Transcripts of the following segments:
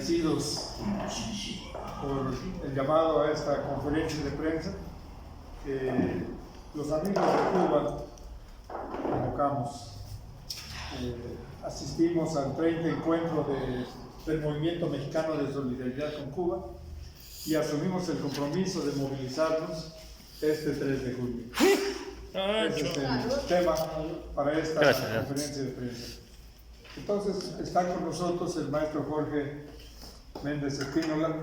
agradecidos por el llamado a esta conferencia de prensa que los amigos de Cuba convocamos. Asistimos al 30 encuentro del Movimiento Mexicano de Solidaridad con Cuba y asumimos el compromiso de movilizarnos este 3 de julio. Ese es el tema para esta conferencia de prensa. Entonces, está con nosotros el maestro Jorge Méndez Espínola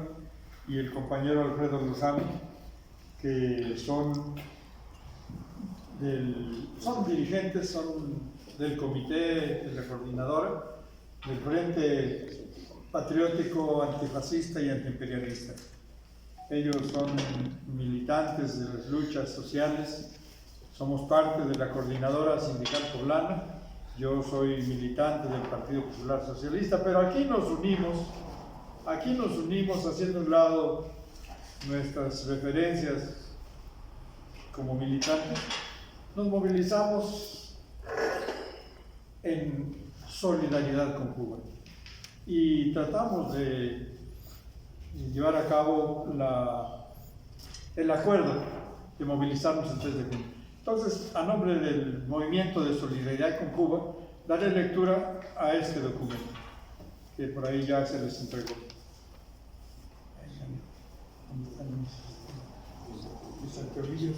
y el compañero Alfredo Lozano, que son dirigentes, son del comité de la coordinadora del Frente Patriótico Antifascista y Antiimperialista. Ellos son militantes de las luchas sociales. Somos parte de la coordinadora sindical poblana. Yo soy militante del Partido Popular Socialista, pero aquí nos unimos haciendo a un lado nuestras referencias como militantes. Nos movilizamos en solidaridad con Cuba y tratamos de llevar a cabo el acuerdo de movilizarnos el 3 de junio. Entonces, a nombre del Movimiento de Solidaridad con Cuba, daré lectura a este documento, que por ahí ya se les entregó. Mis anteojillos.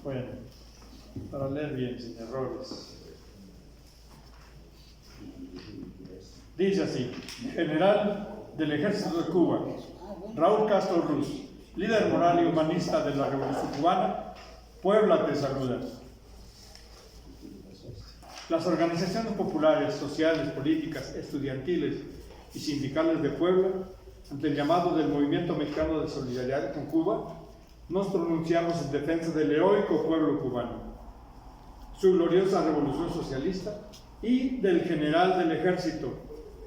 Bueno, para leer bien, sin errores. Dice así: General del Ejército de Cuba, Raúl Castro Ruz, líder moral y humanista de la Revolución Cubana, Puebla te saluda. Las organizaciones populares, sociales, políticas, estudiantiles y sindicales de Puebla, ante el llamado del Movimiento Mexicano de Solidaridad con Cuba, nos pronunciamos en defensa del heroico pueblo cubano, su gloriosa revolución socialista y del general del ejército,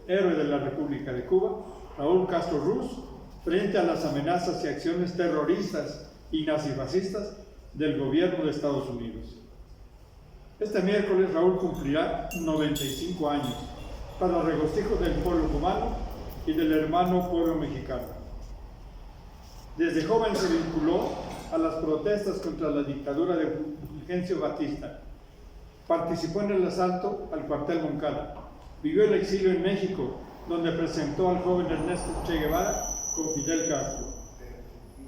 héroe de la República de Cuba, Raúl Castro Ruz, frente a las amenazas y acciones terroristas y nazifascistas del gobierno de Estados Unidos. Este miércoles Raúl cumplirá 95 años, para regocijo del pueblo cubano y del hermano pueblo mexicano. Desde joven se vinculó a las protestas contra la dictadura de Fulgencio Batista. Participó en el asalto al cuartel Moncada. Vivió el exilio en México, donde presentó al joven Ernesto Che Guevara con Fidel Castro.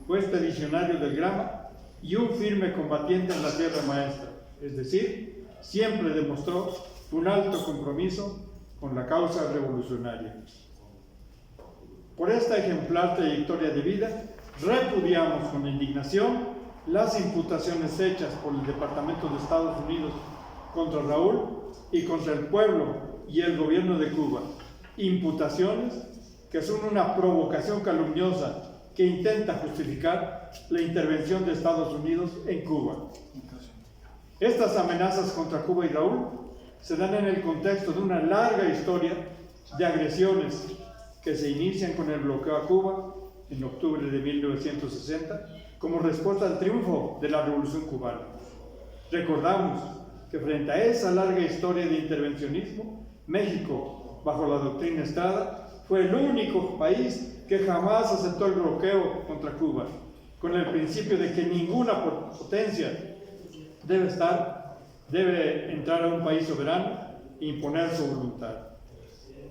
Fue expedicionario del Grama y un firme combatiente en la Tierra Maestra, es decir, siempre demostró un alto compromiso con la causa revolucionaria. Por esta ejemplar trayectoria de vida, repudiamos con indignación las imputaciones hechas por el Departamento de Estados Unidos contra Raúl y contra el pueblo y el gobierno de Cuba, imputaciones que son una provocación calumniosa que intenta justificar la intervención de Estados Unidos en Cuba. Estas amenazas contra Cuba y Raúl se dan en el contexto de una larga historia de agresiones que se inician con el bloqueo a Cuba en octubre de 1960 como respuesta al triunfo de la Revolución Cubana. Recordamos que frente a esa larga historia de intervencionismo, México, bajo la doctrina Estrada, fue el único país que jamás aceptó el bloqueo contra Cuba, con el principio de que ninguna potencia debe entrar a un país soberano e imponer su voluntad.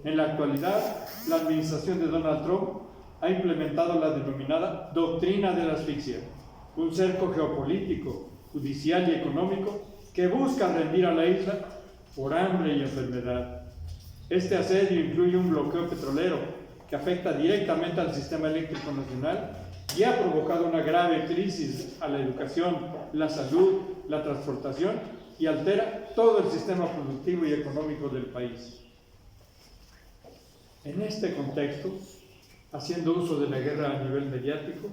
En la actualidad, la administración de Donald Trump ha implementado la denominada doctrina de la asfixia, un cerco geopolítico, judicial y económico que busca rendir a la isla por hambre y enfermedad. Este asedio incluye un bloqueo petrolero que afecta directamente al sistema eléctrico nacional y ha provocado una grave crisis a la educación, la salud, la transportación y altera todo el sistema productivo y económico del país. En este contexto, haciendo uso de la guerra a nivel mediático,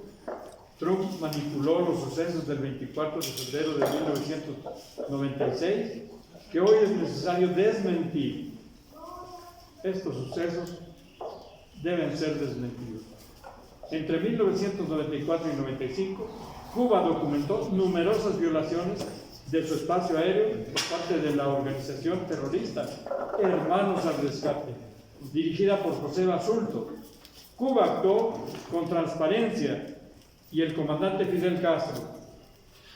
Trump manipuló los sucesos del 24 de febrero de 1996, que hoy es necesario desmentir. Estos sucesos deben ser desmentidos. entre 1994 y 95, Cuba documentó numerosas violaciones de su espacio aéreo por parte de la organización terrorista Hermanos al Rescate, dirigida por José Basulto. Cuba actuó con transparencia y el comandante Fidel Castro,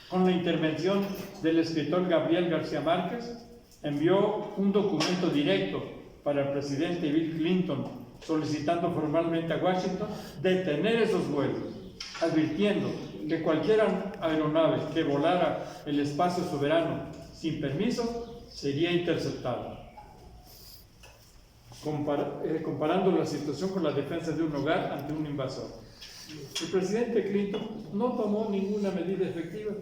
con la intervención del escritor Gabriel García Márquez, envió un documento directo para el presidente Bill Clinton, solicitando formalmente a Washington detener esos vuelos, advirtiendo que cualquier aeronave que volara el espacio soberano sin permiso sería interceptada. Comparando la situación con la defensa de un hogar ante un invasor. El presidente Clinton no tomó ninguna medida efectiva.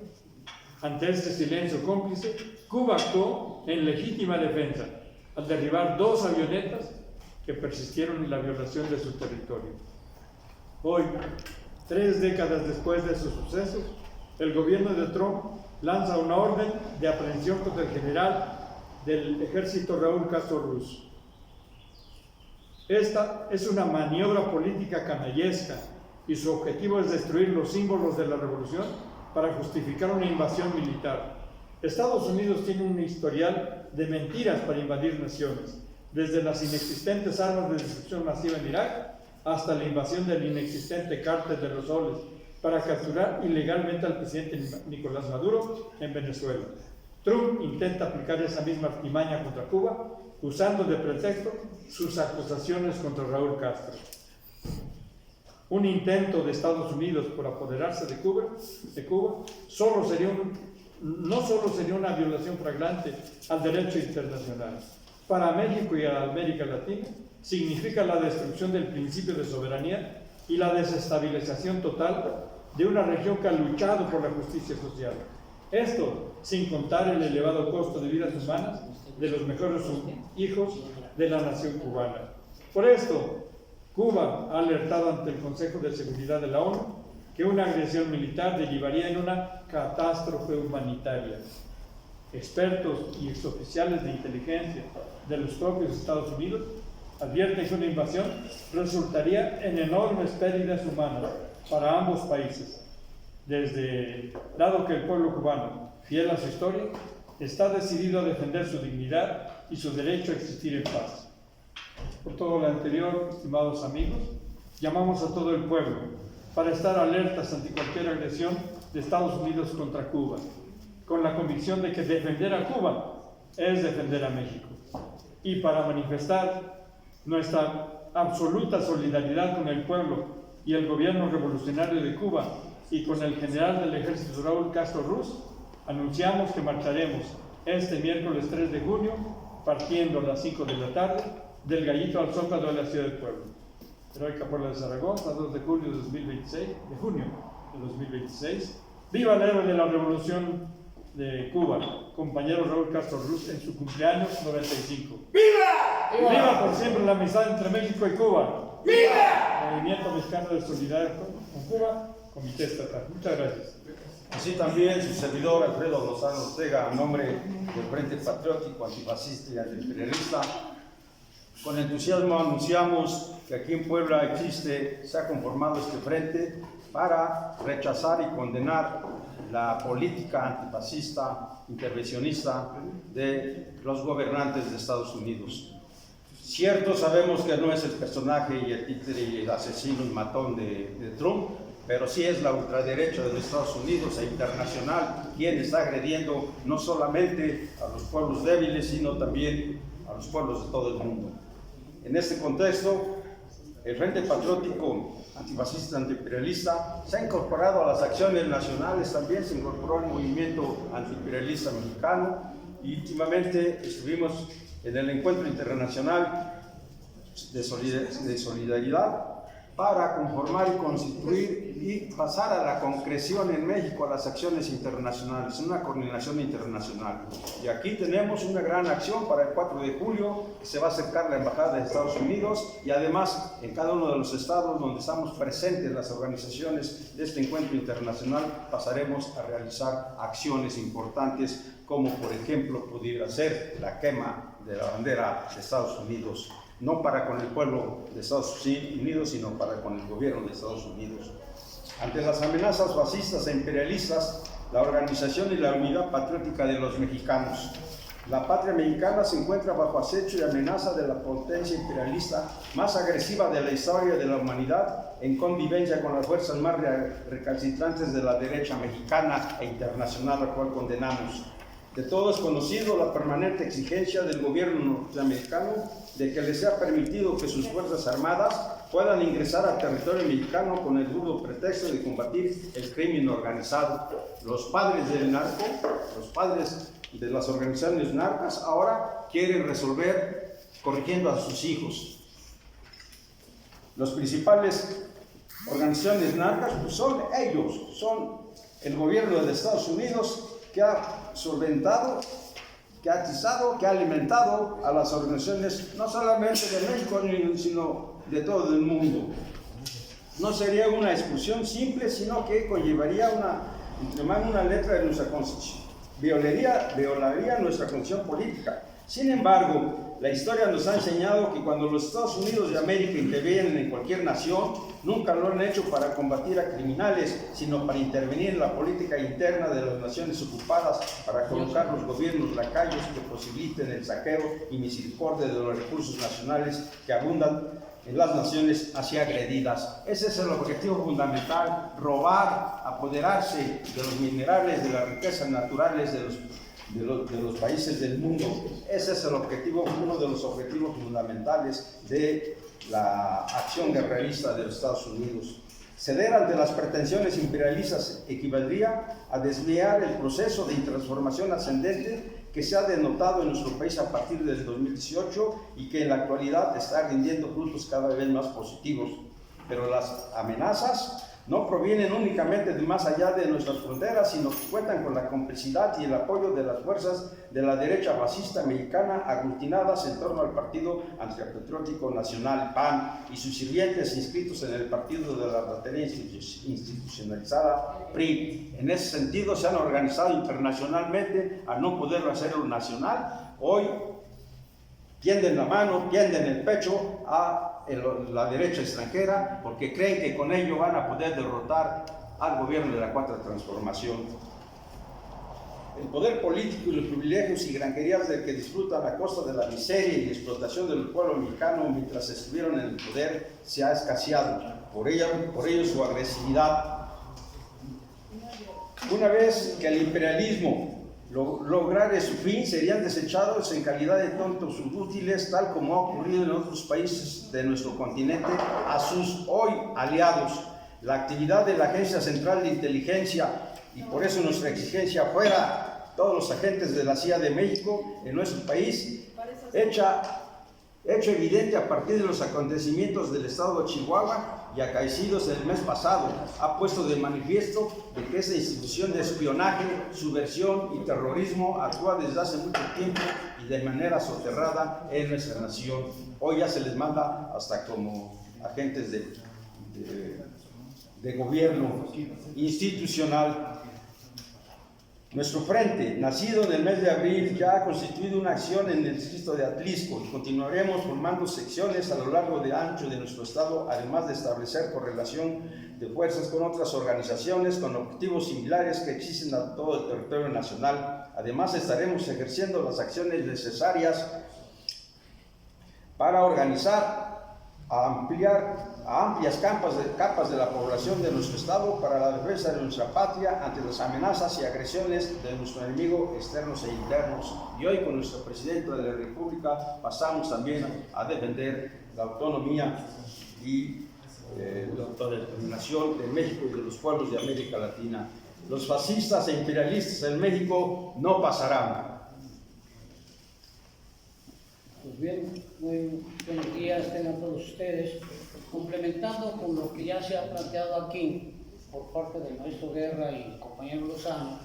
Ante este silencio cómplice, Cuba actuó en legítima defensa al derribar 2 avionetas que persistieron en la violación de su territorio. Hoy, 3 décadas después de esos sucesos, el gobierno de Trump lanza una orden de aprehensión contra el general del ejército Raúl Castro Ruz. Esta es una maniobra política canallesca y su objetivo es destruir los símbolos de la revolución para justificar una invasión militar. Estados Unidos tiene un historial de mentiras para invadir naciones, desde las inexistentes armas de destrucción masiva en Irak hasta la invasión del inexistente cártel de los soles para capturar ilegalmente al presidente Nicolás Maduro en Venezuela. Trump intenta aplicar esa misma artimaña contra Cuba, usando de pretexto sus acusaciones contra Raúl Castro. Un intento de Estados Unidos por apoderarse de Cuba no solo sería una violación flagrante al derecho internacional. Para México y a América Latina significa la destrucción del principio de soberanía y la desestabilización total de una región que ha luchado por la justicia social. Esto sin contar el elevado costo de vidas humanas de los mejores hijos de la nación cubana. Por esto, Cuba ha alertado ante el Consejo de Seguridad de la ONU que una agresión militar derivaría en una catástrofe humanitaria. Expertos y exoficiales de inteligencia de los propios Estados Unidos advierten que una invasión resultaría en enormes pérdidas humanas para ambos países, dado que el pueblo cubano, fiel a su historia, está decidido a defender su dignidad y su derecho a existir en paz. Por todo lo anterior, estimados amigos, llamamos a todo el pueblo para estar alertas ante cualquier agresión de Estados Unidos contra Cuba, con la convicción de que defender a Cuba es defender a México, y para manifestar nuestra absoluta solidaridad con el pueblo y el gobierno revolucionario de Cuba y con el general del ejército Raúl Castro Ruz, anunciamos que marcharemos este miércoles 3 de junio, partiendo a las 5 de la tarde, del Gallito al Zócalo de la ciudad del pueblo. Heroica Puebla de Zaragoza, 2 de junio de 2026. ¡Viva el héroe de la Revolución de Cuba, compañero Raúl Castro Ruz, en su cumpleaños 95! ¡Viva! ¡Viva! ¡Viva por siempre la amistad entre México y Cuba! ¡Viva! Movimiento Mexicano de Solidaridad con Cuba, Comité Estatal. Muchas gracias. Así también su servidor Alfredo Lozano Ortega, a nombre del Frente Patriótico Antifascista y Antiimperialista, con entusiasmo anunciamos que aquí en Puebla se ha conformado este frente para rechazar y condenar la política antifascista, intervencionista de los gobernantes de Estados Unidos. Cierto, sabemos que no es el personaje y el títere y el asesino y matón de Trump, pero sí es la ultraderecha de los Estados Unidos e internacional quien está agrediendo no solamente a los pueblos débiles, sino también a los pueblos de todo el mundo. En este contexto, el Frente Patriótico Antifascista Antiimperialista se ha incorporado a las acciones nacionales, también se incorporó al movimiento antiimperialista mexicano y últimamente estuvimos en el encuentro internacional de solidaridad para conformar y constituir y pasar a la concreción en México a las acciones internacionales, una coordinación internacional. Y aquí tenemos una gran acción para el 4 de julio, que se va a acercar la Embajada de Estados Unidos y además en cada uno de los estados donde estamos presentes las organizaciones de este encuentro internacional pasaremos a realizar acciones importantes como por ejemplo pudiera ser la quema de la bandera de Estados Unidos no para con el pueblo de Estados Unidos, sino para con el gobierno de Estados Unidos. Ante las amenazas fascistas e imperialistas, la organización y la unidad patriótica de los mexicanos. La patria mexicana se encuentra bajo acecho y amenaza de la potencia imperialista más agresiva de la historia de la humanidad, en convivencia con las fuerzas más recalcitrantes de la derecha mexicana e internacional, a la cual condenamos. De todo es conocido la permanente exigencia del gobierno norteamericano de que les sea permitido que sus fuerzas armadas puedan ingresar al territorio mexicano con el duro pretexto de combatir el crimen organizado. Los padres del narco, los padres de las organizaciones narcas, ahora quieren resolver corrigiendo a sus hijos. Los principales organizaciones narcas pues son ellos, son el gobierno de Estados Unidos, que ha solventado, que ha atizado, que ha alimentado a las organizaciones no solamente de México, sino de todo el mundo. No sería una exclusión simple, sino que conllevaría una letra de nuestra Constitución. Violaría nuestra constitución política. Sin embargo, la historia nos ha enseñado que cuando los Estados Unidos de América intervienen en cualquier nación, nunca lo han hecho para combatir a criminales, sino para intervenir en la política interna de las naciones ocupadas, para colocar los gobiernos lacayos que posibiliten el saqueo y misericordia de los recursos nacionales que abundan en las naciones así agredidas. Ese es el objetivo fundamental: robar, apoderarse de los minerales, de las riquezas naturales de los países del mundo. Ese es el objetivo, uno de los objetivos fundamentales de la acción guerrerista de los Estados Unidos. Ceder ante las pretensiones imperialistas equivaldría a desviar el proceso de transformación ascendente que se ha denotado en nuestro país a partir del 2018 y que en la actualidad está rindiendo frutos cada vez más positivos. Pero las amenazas no provienen únicamente de más allá de nuestras fronteras, sino que cuentan con la complicidad y el apoyo de las fuerzas de la derecha fascista mexicana aglutinadas en torno al Partido Antipatriótico Nacional, PAN, y sus sirvientes inscritos en el Partido de la Ratería Institucionalizada, PRI. En ese sentido se han organizado internacionalmente a no poderlo hacerlo nacional. Hoy tienden la mano, tienden el pecho a la derecha extranjera, porque creen que con ello van a poder derrotar al gobierno de la Cuarta Transformación. El poder político y los privilegios y granjerías del que disfrutan a costa de la miseria y explotación del pueblo mexicano mientras estuvieron en el poder se ha escaseado, por ello su agresividad. Una vez que el imperialismo lograre su fin, serían desechados en calidad de tontos inútiles, tal como ha ocurrido en otros países de nuestro continente, a sus hoy aliados. La actividad de la Agencia Central de Inteligencia, y por eso nuestra exigencia fuera todos los agentes de la CIA de México en nuestro país, hecho evidente a partir de los acontecimientos del estado de Chihuahua y acaecidos el mes pasado, ha puesto de manifiesto de que esta institución de espionaje, subversión y terrorismo actúa desde hace mucho tiempo y de manera soterrada en nuestra nación. Hoy ya se les manda hasta como agentes de gobierno institucional. Nuestro frente, nacido en el mes de abril, ya ha constituido una acción en el distrito de Atlisco y continuaremos formando secciones a lo largo y ancho de nuestro estado, además de establecer correlación de fuerzas con otras organizaciones con objetivos similares que existen a todo el territorio nacional. Además, estaremos ejerciendo las acciones necesarias para organizar a amplias capas de la población de nuestro estado para la defensa de nuestra patria ante las amenazas y agresiones de nuestro enemigo externos e internos. Y hoy con nuestro presidente de la República pasamos también a defender la autonomía y la autodeterminación de México y de los pueblos de América Latina. Los fascistas e imperialistas en México no pasarán. Pues bien, muy buenos días tengan todos ustedes. Complementando con lo que ya se ha planteado aquí por parte del maestro Guerra y el compañero Lozano,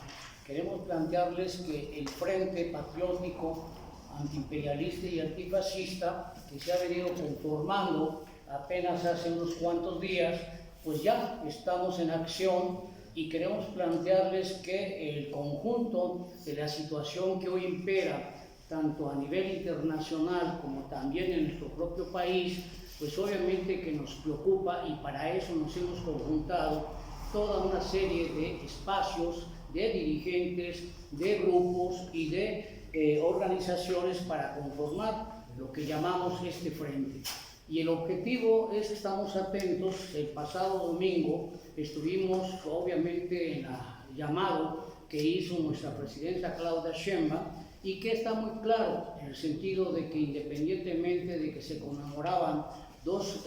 queremos plantearles que el Frente Patriótico, Antiimperialista y Antifascista, que se ha venido conformando apenas hace unos cuantos días, pues ya estamos en acción y queremos plantearles que el conjunto de la situación que hoy impera tanto a nivel internacional como también en nuestro propio país, pues obviamente que nos preocupa, y para eso nos hemos conjuntado toda una serie de espacios, de dirigentes, de grupos y de organizaciones para conformar lo que llamamos este frente. Y el objetivo es que estamos atentos. El pasado domingo estuvimos obviamente en el llamado que hizo nuestra presidenta Claudia Sheinbaum, y que está muy claro en el sentido de que independientemente de que se conmemoraban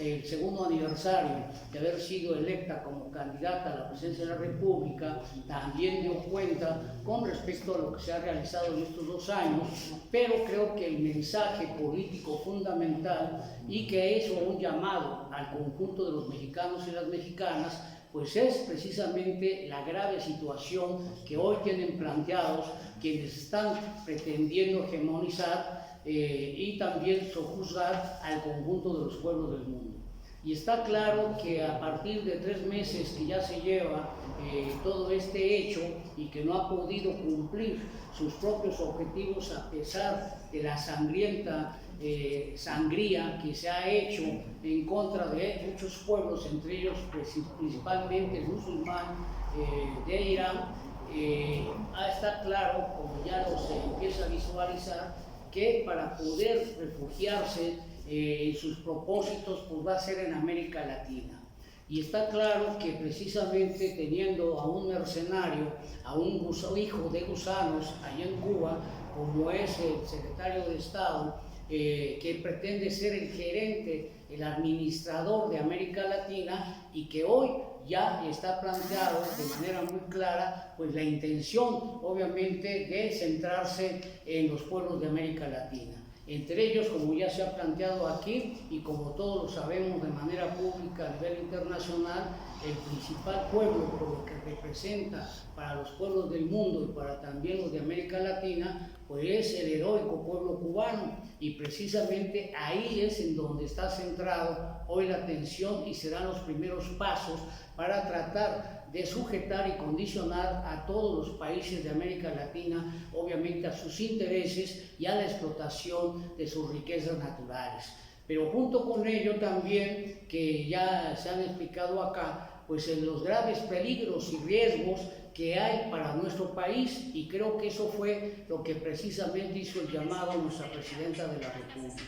el segundo aniversario de haber sido electa como candidata a la presidencia de la República, también dio cuenta con respecto a lo que se ha realizado en estos 2 años, pero creo que el mensaje político fundamental, y que es un llamado al conjunto de los mexicanos y las mexicanas, pues es precisamente la grave situación que hoy tienen planteados quienes están pretendiendo hegemonizar y también sojuzgar al conjunto de los pueblos del mundo. Y está claro que a partir de 3 meses que ya se lleva todo este hecho y que no ha podido cumplir sus propios objetivos a pesar de la sangrienta sangría que se ha hecho en contra de muchos pueblos, entre ellos principalmente el musulmán de Irán, está claro, como ya se empieza a visualizar, que para poder refugiarse en sus propósitos, pues va a ser en América Latina. Y está claro que precisamente teniendo a un mercenario, a un hijo de gusanos allá en Cuba, como es el secretario de Estado, que pretende ser el gerente, el administrador de América Latina, y que hoy ya está planteado de manera muy clara pues la intención obviamente de centrarse en los pueblos de América Latina. Entre ellos, como ya se ha planteado aquí y como todos lo sabemos de manera pública a nivel internacional, el principal pueblo por lo que representa para los pueblos del mundo y para también los de América Latina, pues es el heroico pueblo cubano, y precisamente ahí es en donde está centrado hoy la atención y serán los primeros pasos para tratar de sujetar y condicionar a todos los países de América Latina, obviamente a sus intereses y a la explotación de sus riquezas naturales. Pero junto con ello también, que ya se han explicado acá, pues en los graves peligros y riesgos que hay para nuestro país, y creo que eso fue lo que precisamente hizo el llamado a nuestra presidenta de la República.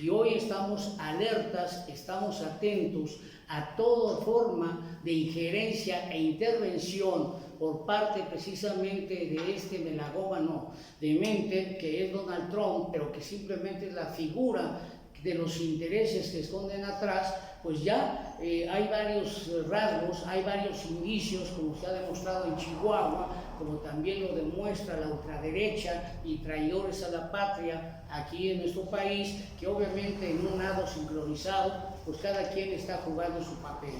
Y hoy estamos alertas, estamos atentos a toda forma de injerencia e intervención por parte precisamente de este melagómano demente que es Donald Trump, pero que simplemente es la figura de los intereses que esconden atrás. Pues ya hay varios rasgos, hay varios indicios, como se ha demostrado en Chihuahua, como también lo demuestra la ultraderecha y traidores a la patria aquí en nuestro país, que obviamente en un nado sincronizado, pues cada quien está jugando su papel.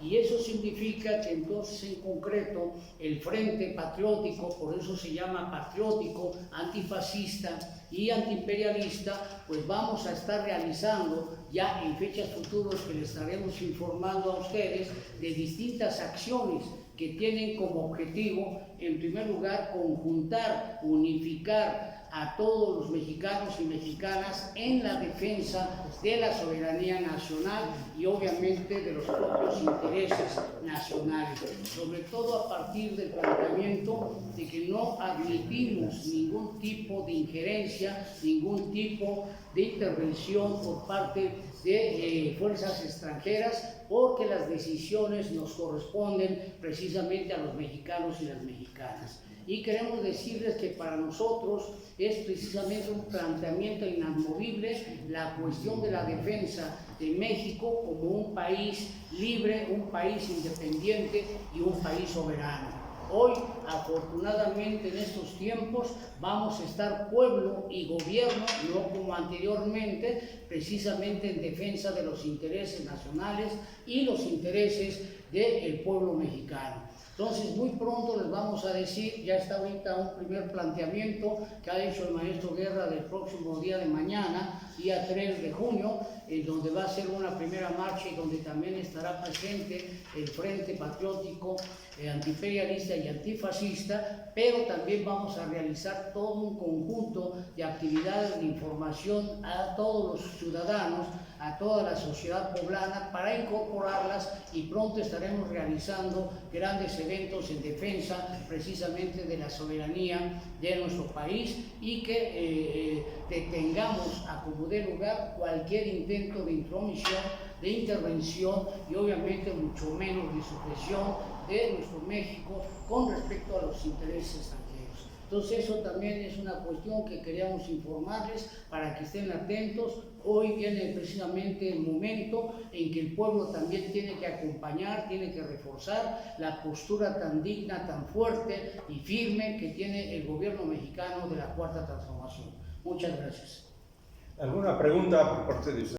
Y eso significa que entonces en concreto el Frente Patriótico, por eso se llama patriótico, antifascista y antiimperialista, pues vamos a estar realizando ya en fechas futuras que les estaremos informando a ustedes de distintas acciones que tienen como objetivo, en primer lugar, conjuntar, unificar a todos los mexicanos y mexicanas en la defensa de la soberanía nacional y obviamente de los propios intereses nacionales, sobre todo a partir del planteamiento de que no admitimos ningún tipo de injerencia, ningún tipo de intervención por parte de fuerzas extranjeras, porque las decisiones nos corresponden precisamente a los mexicanos y las mexicanas. Y queremos decirles que para nosotros es precisamente un planteamiento inamovible la cuestión de la defensa de México como un país libre, un país independiente y un país soberano. Hoy, afortunadamente, en estos tiempos, vamos a estar pueblo y gobierno, no como anteriormente, precisamente en defensa de los intereses nacionales y los intereses del pueblo mexicano. Entonces, muy pronto les vamos a decir, ya está ahorita un primer planteamiento que ha hecho el maestro Guerra del próximo día de mañana, día 3 de junio, en donde va a ser una primera marcha y donde también estará presente el Frente Patriótico Antiimperialista y Antifascista, pero también vamos a realizar todo un conjunto de actividades de información a todos los ciudadanos, a toda la sociedad poblana, para incorporarlas, y pronto estaremos realizando grandes eventos en defensa precisamente de la soberanía de nuestro país, y que detengamos a como dé lugar cualquier intento de intromisión, de intervención y obviamente mucho menos de supresión de nuestro México con respecto a los intereses extranjeros. Entonces eso también es una cuestión que queríamos informarles para que estén atentos. Hoy viene precisamente el momento en que el pueblo también tiene que acompañar, tiene que reforzar la postura tan digna, tan fuerte y firme que tiene el gobierno mexicano de la Cuarta Transformación. Muchas gracias. ¿Alguna pregunta por parte de usted?